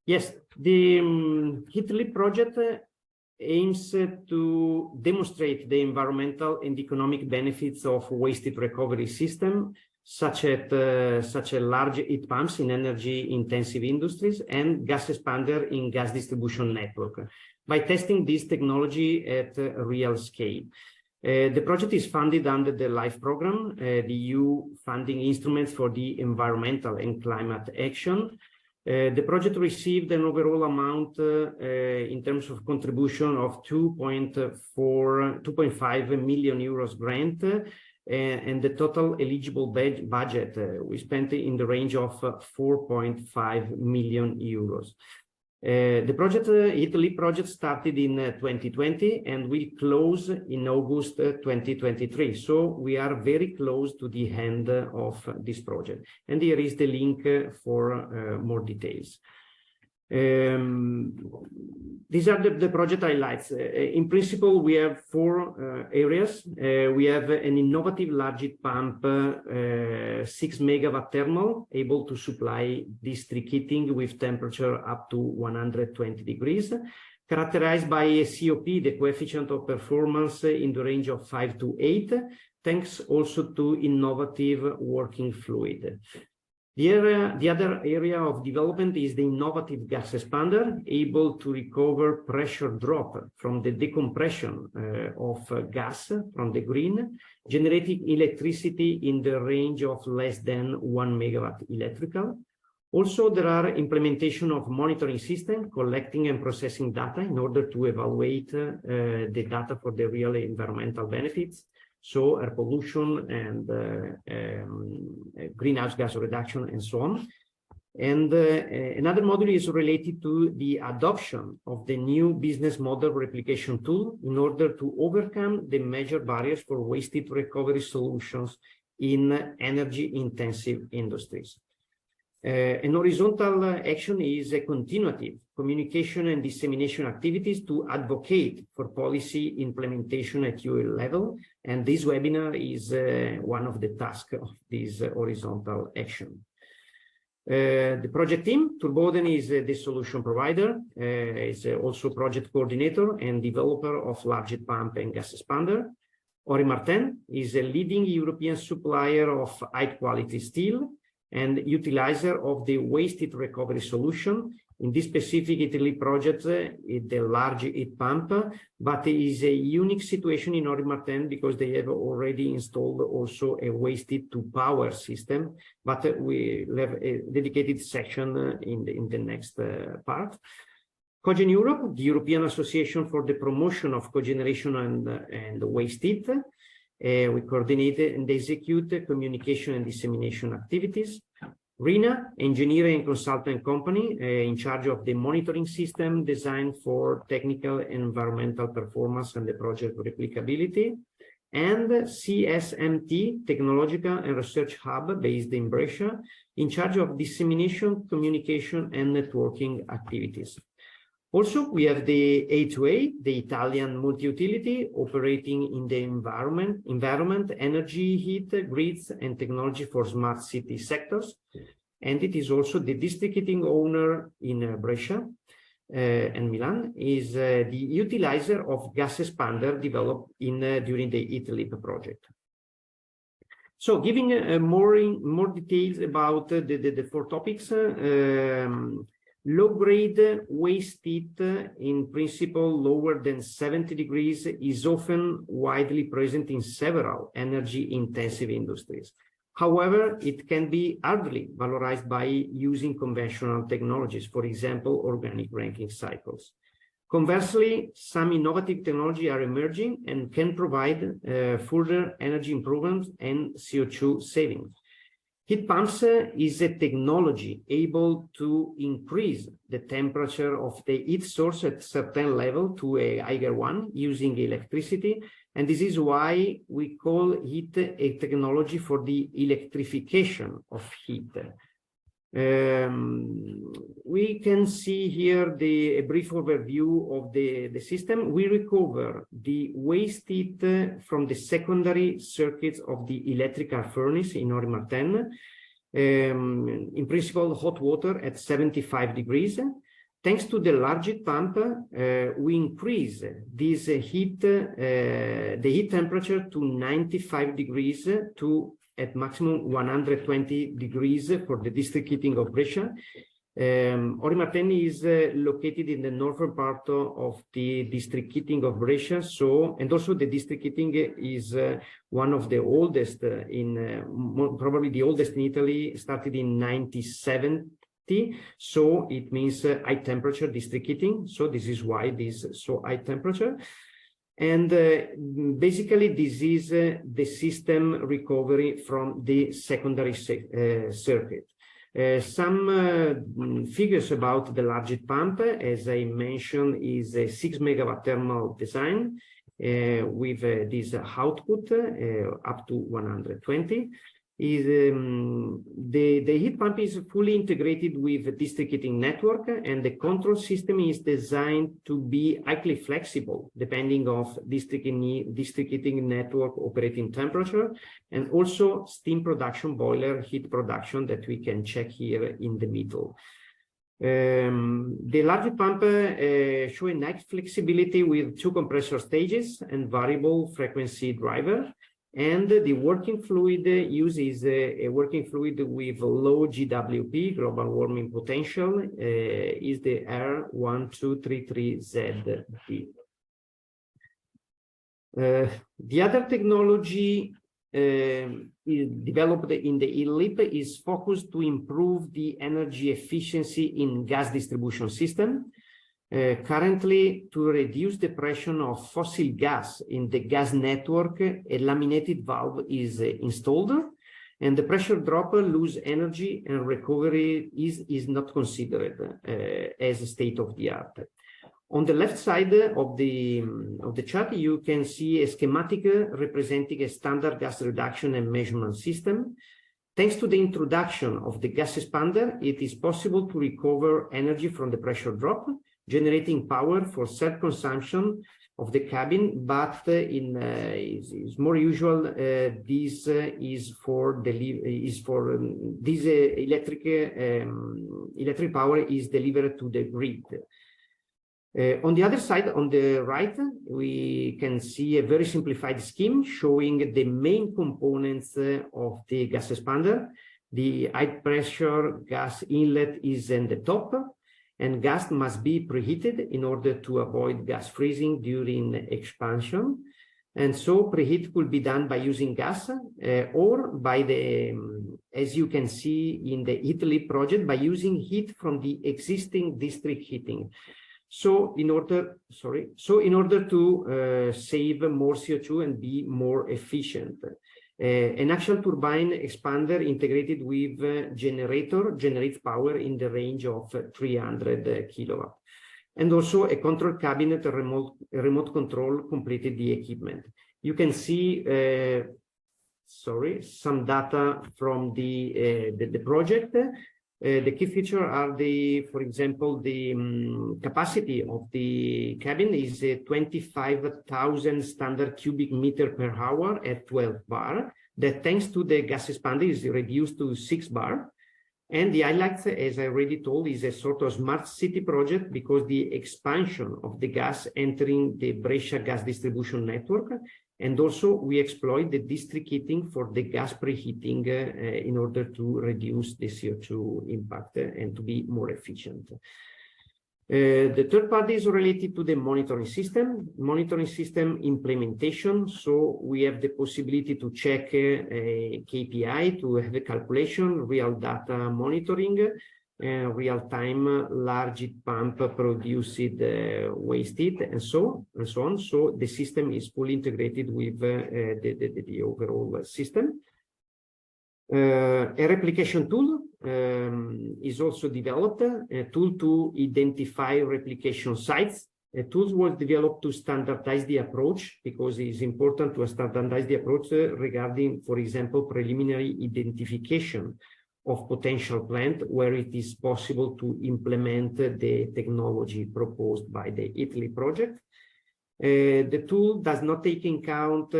Yes, the HEATLEAP project aims to demonstrate the environmental and economic benefits of waste heat recovery system, such as large heat pumps in energy-intensive industries and gas expander in gas distribution network, by testing this technology at a real scale. The project is funded under the LIFE program, the EU funding instruments for the environmental and climate action. The project received an overall amount in terms of contribution of 2.5 million euros grant, and the total eligible budget we spent in the range of 4.5 million euros. The project, HEATLEAP project, started in 2020 and will close in August 2023. So we are very close to the end of this project. And here is the link for more details. These are the project highlights. In principle, we have four areas. We have an innovative large heat pump, 6 megawatt thermal, able to supply district heating with temperature up to 120 degrees, characterized by a COP, the coefficient of performance, in the range of 5 to 8, thanks also to innovative working fluid. The other area of development is the innovative gas expander, able to recover pressure drop from the decompression of gas from the green, generating electricity in the range of less than 1 megawatt electrical. Also, there are implementation of monitoring system, collecting and processing data in order to evaluate the data for the real environmental benefits. So air pollution and greenhouse gas reduction and so on. And another module is related to the adoption of the new business model replication tool in order to overcome the major barriers for waste heat recovery solutions in energy-intensive industries. An horizontal action is a continuative communication and dissemination activities to advocate for policy implementation at EU level, and this webinar is one of the tasks of this horizontal action. The project team, Turboden is the solution provider, is also project coordinator and developer of large heat pump and gas expander. Henri Martin is a leading European supplier of high-quality steel and utilizer of the waste heat recovery solution. In this specific HEATLEAP project, the large heat pump, but it is a unique situation in Henri Martin because they have already installed also a waste heat to power system, but we have a dedicated section in the next part. COGEN Europe, the European Association for the Promotion of Cogeneration and Waste Heat. We coordinate and execute communication and dissemination activities. RINA, engineering and consultant company, in charge of the monitoring system designed for technical and environmental performance and the project replicability. And CSMT, Technological and Research Hub based in Brescia, in charge of dissemination, communication, and networking activities. Also, we have the A2A, the Italian multi-utility, operating in the environment, energy, heat, grids, and technology for smart city sectors. And it is also the district heating owner in Brescia and Milan, is the utilizer of gas expander developed during the HEATLEAP project. So, giving more details about the four topics. Low-grade waste heat, in principle lower than 70 degrees, is often widely present in several energy-intensive industries. However, it can be hardly valorized by using conventional technologies, for example, organic ranking cycles. Conversely, some innovative technologies are emerging and can provide further energy improvements and CO2 savings. Heat pumps is a technology able to increase the temperature of the heat source at a certain level to a higher one using electricity. And this is why we call heat a technology for the electrification of heat. We can see here a brief overview of the system. We recover the waste heat from the secondary circuits of the electrical furnace in Henri Martin. In principle, hot water at 75 degrees. Thanks to the large heat pump, we increase this the heat temperature to 95 degrees to at maximum 120 degrees for the district heating of Brescia. Orimarten is located in the northern part of the district heating of Brescia. And also the district heating is one of the oldest probably the oldest in Italy, started in 1970. So it means high temperature district heating. So this is why this is so high temperature. And basically this is the system recovery from the secondary circuit. Some figures about the large heat pump, as I mentioned, is a 6 megawatt thermal design with this output up to 120. The heat pump is fully integrated with a district heating network, and the control system is designed to be highly flexible depending on district heating network operating temperature, and also steam production boiler heat production that we can check here in the middle. The large pump shows a nice flexibility with 2 compressor stages and variable frequency driver. And the working fluid uses a working fluid with low GWP, global warming potential, is the R1233ZD. The other technology developed in the HEATLEAP is focused to improve the energy efficiency in gas distribution system. Currently, to reduce the pressure of fossil gas in the gas network, a laminated valve is installed, and the pressure drop lose energy and recovery is not considered as a state of the art. On the left side of the chart, you can see a schematic representing a standard gas reduction and measurement system. Thanks to the introduction of the gas expander, it is possible to recover energy from the pressure drop, generating power for self-consumption of the cabin, but is more usual. This is for this electric power is delivered to the grid. On the other side, on the right, we can see a very simplified scheme showing the main components of the gas expander. The high pressure gas inlet is in the top, and gas must be preheated in order to avoid gas freezing during expansion. And so preheat could be done by using gas or by as you can see in the HEATLEAP project, by using heat from the existing district heating. So in order to save more CO2 and be more efficient. An actual turbine expander integrated with generator generates power in the range of 300 kilowatt. And also a control cabinet, remote control completed the equipment. You can see, some data from the project. The key features are for example, the capacity of the cabin is 25,000 standard cubic meter per hour at 12 bar. That thanks to the gas expander is reduced to 6 bar. And the highlight, as I already told, is a sort of smart city project because the expansion of the gas entering the Brescia gas distribution network. And also we exploit the district heating for the gas preheating in order to reduce the CO2 impact and to be more efficient. The third part is related to the monitoring system implementation. So we have the possibility to check a KPI, to have a calculation, real data monitoring, real-time large heat pump produced waste heat, and so on. So the system is fully integrated with the overall system. A replication tool is also developed, a tool to identify replication sites. A tool was developed to standardize the approach because it is important to standardize the approach regarding, for example, preliminary identification of potential plant where it is possible to implement the technology proposed by the HEATLEAP project. The tool does not take into account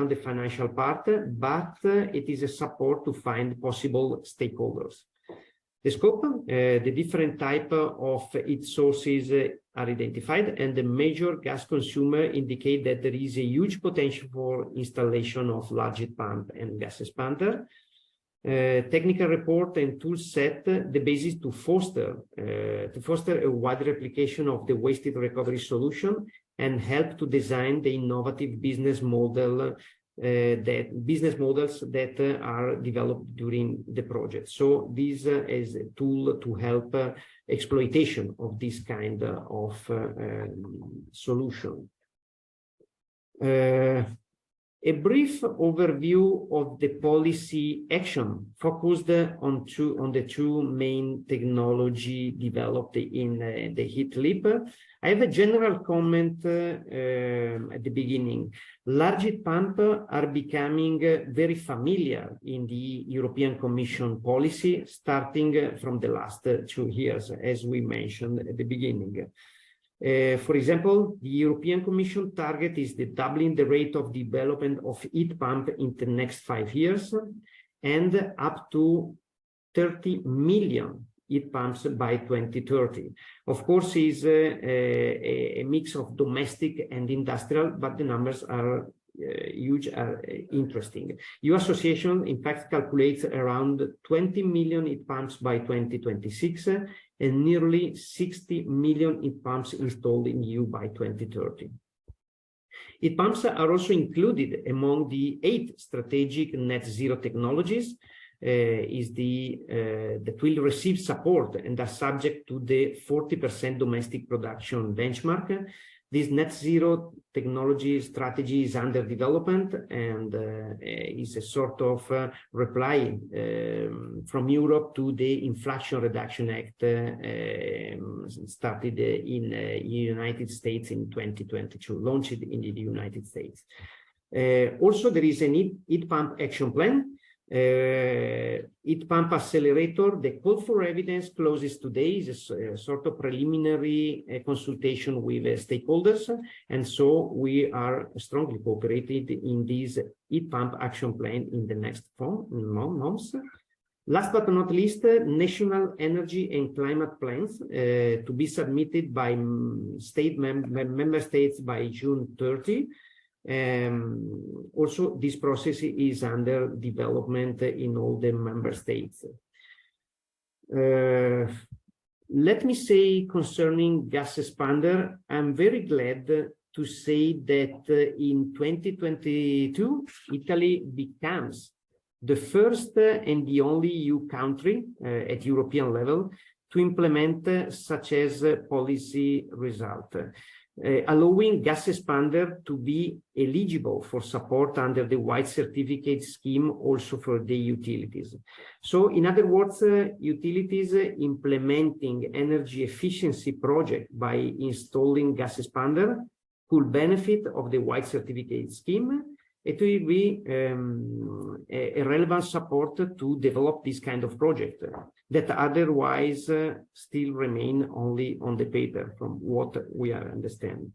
the financial part, but it is a support to find possible stakeholders. The scope, the different type of heat sources are identified, and the major gas consumer indicate that there is a huge potential for installation of large heat pump and gas expander. Technical report and tool set the basis to foster a wide replication of the waste heat recovery solution and help to design the innovative business models that are developed during the project. So this is a tool to help exploitation of this kind of solution. A brief overview of the policy action focused on the two main technology developed in the HEATLEAP. I have a general comment at the beginning. Large heat pump are becoming very familiar in the European Commission policy, starting from the last 2 years, as we mentioned at the beginning. For example, the European Commission target is the doubling the rate of development of heat pump in the next 5 years and up to 30 million heat pumps by 2030. Of course, is a mix of domestic and industrial, but the numbers are huge, are interesting. EU Association, in fact, calculates around 20 million heat pumps by 2026 and nearly 60 million heat pumps installed in EU by 2030. Heat pumps are also included among the 8 strategic net zero technologies that will receive support and are subject to the 40% domestic production benchmark. This net zero technology strategy is under development and is a sort of reply from Europe to the Inflation Reduction Act started in the United States in 2022, launched in the United States. Also, there is an heat pump action plan. Heat pump accelerator, the call for evidence closest today is a sort of preliminary consultation with stakeholders, and so we are strongly cooperated in this heat pump action plan in the next months. Last but not least, national energy and climate plans to be submitted by member states by June 30. Also, this process is under development in all the member states. Let me say concerning gas expander, I'm very glad to say that in 2022, Italy becomes the first and the only EU country at European level to implement such as policy result. Allowing gas expander to be eligible for support under the white certificate scheme also for the utilities. So in other words, utilities implementing energy efficiency project by installing gas expander could benefit of the white certificate scheme. It will be a relevant support to develop this kind of project that otherwise still remain only on the paper from what we are understanding.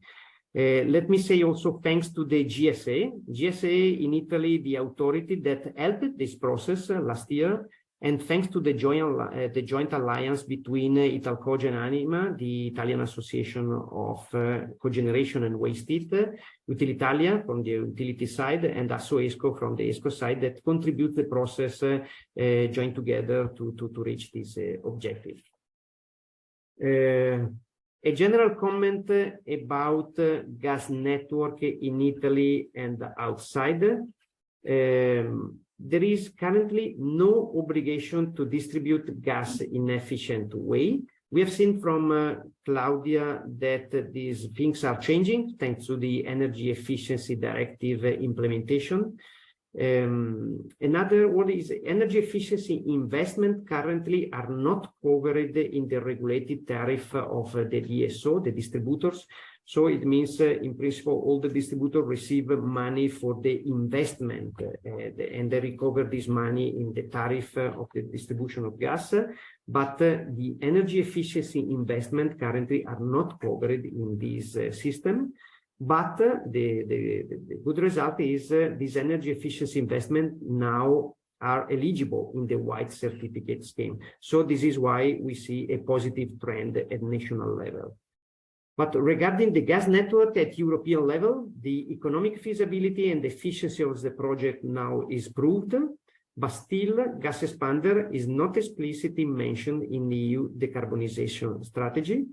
Let me say also thanks to the GSA. GSA in Italy, the authority that helped this process last year, and thanks to the joint alliance between COGEN Anima, the Italian Association of Cogeneration and Waste Heat, Utilitalia from the utility side, and ESCO from the ESCO side that contribute the process joined together to reach this objective. A general comment about gas network in Italy and outside. There is currently no obligation to distribute gas in an efficient way. We have seen from Claudia that these things are changing thanks to the Energy Efficiency Directive implementation. Another one is energy efficiency investment currently are not covered in the regulated tariff of the DSO, the distributors. So it means, in principle, all the distributors receive money for the investment and they recover this money in the tariff of the distribution of gas. But the energy efficiency investment currently are not covered in this system. But the good result is this energy efficiency investment now are eligible in the white certificate scheme. So this is why we see a positive trend at national level. But regarding the gas network at European level, the economic feasibility and efficiency of the project now is proved, but still gas expander is not explicitly mentioned in the EU decarbonization strategy.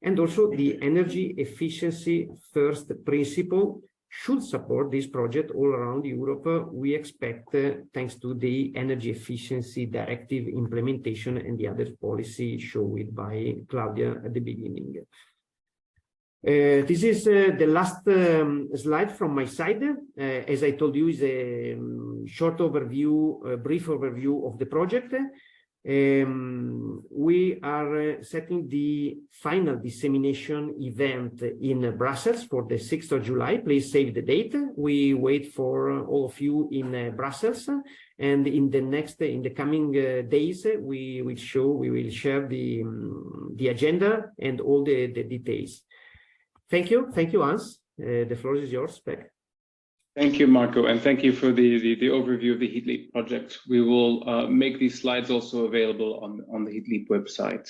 And also the energy efficiency first principle should support this project all around Europe, we expect, thanks to the energy efficiency directive implementation and the other policy showed by Claudia at the beginning. This is the last slide from my side. As I told you, is a short overview, a brief overview of the project. We are setting the final dissemination event in Brussels for the 6th of July. Please save the date. We wait for all of you in Brussels, and in the coming days, we will share the agenda and all the details. Thank you, Hans. The floor is yours back. Thank you, Marco, and thank you for the overview of the HEATLEAP project. We will make these slides also available on the HEATLEAP website.